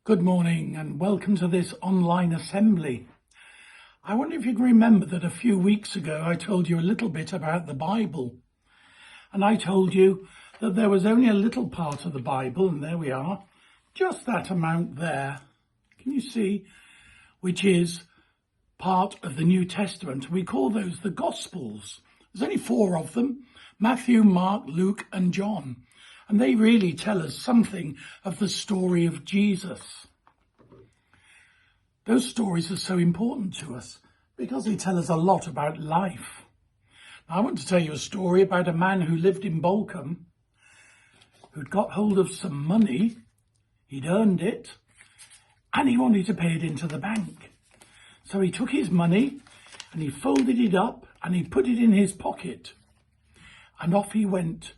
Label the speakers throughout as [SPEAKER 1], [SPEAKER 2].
[SPEAKER 1] Good morning and welcome to this online assembly. I wonder if you can remember that a few weeks ago I told you a little bit about the Bible. And I told you that there was only a little part of the Bible, and there we are, just that amount there. Can you see? Which is part of the New Testament. We call those the Gospels. There's only 4 of them: Matthew, Mark, Luke and John. And they really tell us something of the story of Jesus. Those stories are so important to us because they tell us a lot about life. Now, I want to tell you a story about a man who lived in Bolcombe, who'd got hold of some money, he'd earned it, and he wanted to pay it into the bank. So he took his money and he folded it up and he put it in his pocket. And off he went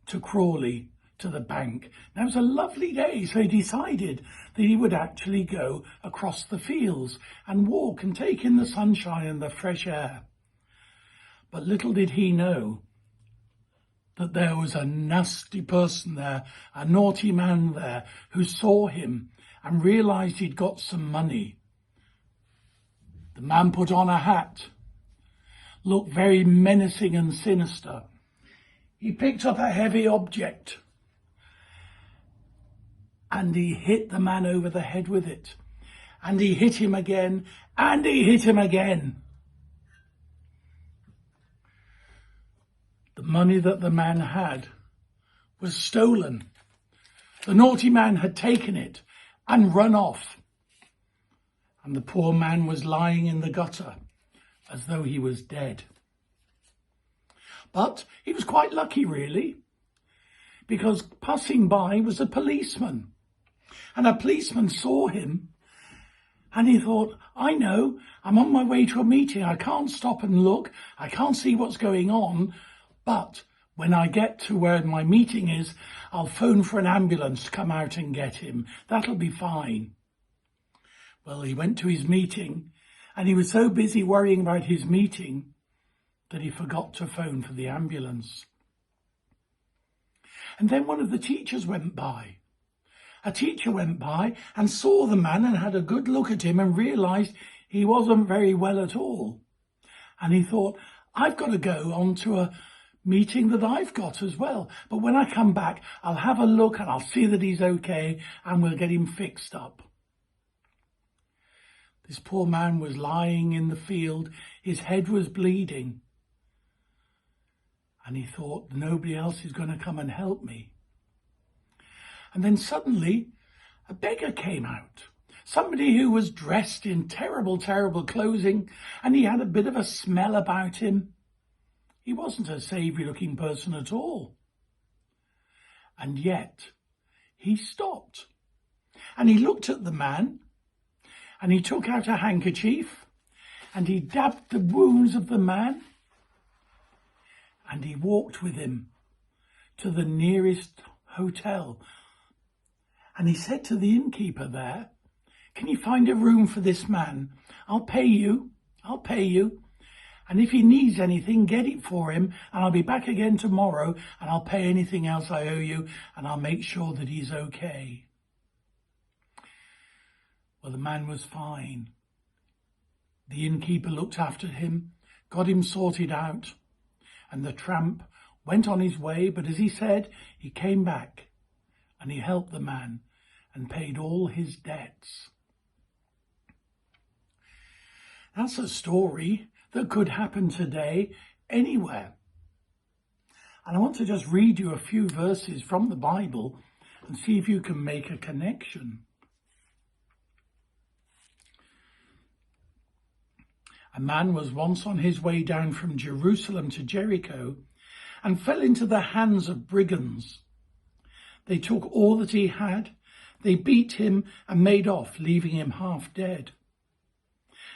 [SPEAKER 1] to Crawley, to the bank. Now, it was a lovely day, so he decided that he would actually go across the fields and walk and take in the sunshine and the fresh air. But little did he know that there was a nasty person there, a naughty man there, who saw him and realised he'd got some money. The man put on a hat, looked very menacing and sinister. He picked up a heavy object and he hit the man over the head with it. And he hit him again, and he hit him again. The money that the man had was stolen. The naughty man had taken it and run off. And the poor man was lying in the gutter as though he was dead. But he was quite lucky, really, because passing by was a policeman. And a policeman saw him and he thought, I know, I'm on my way to a meeting. I can't stop and look. I can't see what's going on. But when I get to where my meeting is, I'll phone for an ambulance to come out and get him. That'll be fine. Well, he went to his meeting and he was so busy worrying about his meeting that he forgot to phone for the ambulance. And then one of the teachers went by. A teacher went by and saw the man and had a good look at him and realised he wasn't very well at all. And he thought, I've got to go on to a meeting that I've got as well. But when I come back, I'll have a look and I'll see that he's okay and we'll get him fixed up. This poor man was lying in the field. His head was bleeding. And he thought, nobody else is going to come and help me. And then suddenly a beggar came out. Somebody who was dressed in terrible, terrible clothing, and he had a bit of a smell about him. He wasn't a savoury looking person at all. And yet he stopped and he looked at the man and he took out a handkerchief and he dabbed the wounds of the man. And he walked with him to the nearest hotel. And he said to the innkeeper there, can you find a room for this man? I'll pay you. And if he needs anything, get it for him. And I'll be back again tomorrow and I'll pay anything else I owe you. And I'll make sure that he's okay. Well, the man was fine. The innkeeper looked after him, got him sorted out. And the tramp went on his way, but as he said, he came back and he helped the man and paid all his debts. That's a story that could happen today anywhere. And I want to just read you a few verses from the Bible and see if you can make a connection. A man was once on his way down from Jerusalem to Jericho and fell into the hands of brigands. They took all that he had, they beat him and made off, leaving him half dead.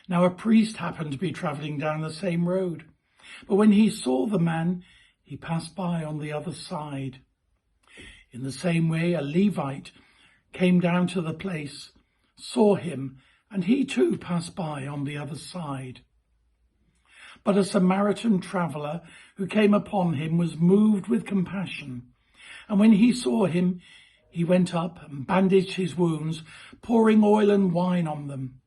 [SPEAKER 1] Now a priest happened to be travelling down the same road, but when he saw the man, he passed by on the other side. In the same way, a Levite came down to the place, saw him, and he too passed by on the other side. But a Samaritan traveller who came upon him was moved with compassion, and when he saw him, He went up and bandaged his wounds, pouring oil and wine on them.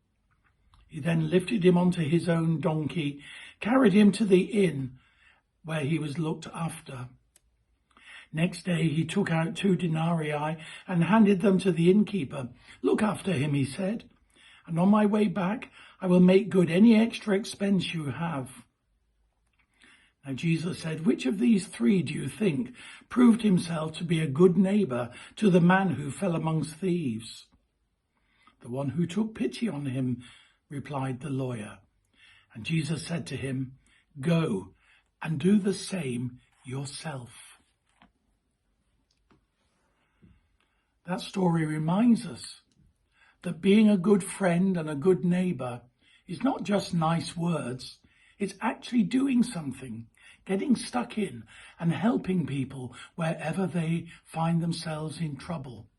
[SPEAKER 1] He then lifted him onto his own donkey, carried him to the inn where he was looked after. Next day he took out 2 denarii and handed them to the innkeeper. "Look after him," he said, "and on my way back I will make good any extra expense you have." Now Jesus said, "Which of these 3 do you think proved himself to be a good neighbour to the man who fell amongst thieves?" "The one who took pity on him," replied the lawyer. And Jesus said to him, "Go and do the same yourself." That story reminds us that being a good friend and a good neighbour is not just nice words, it's actually doing something, getting stuck in and helping people wherever they find themselves in trouble.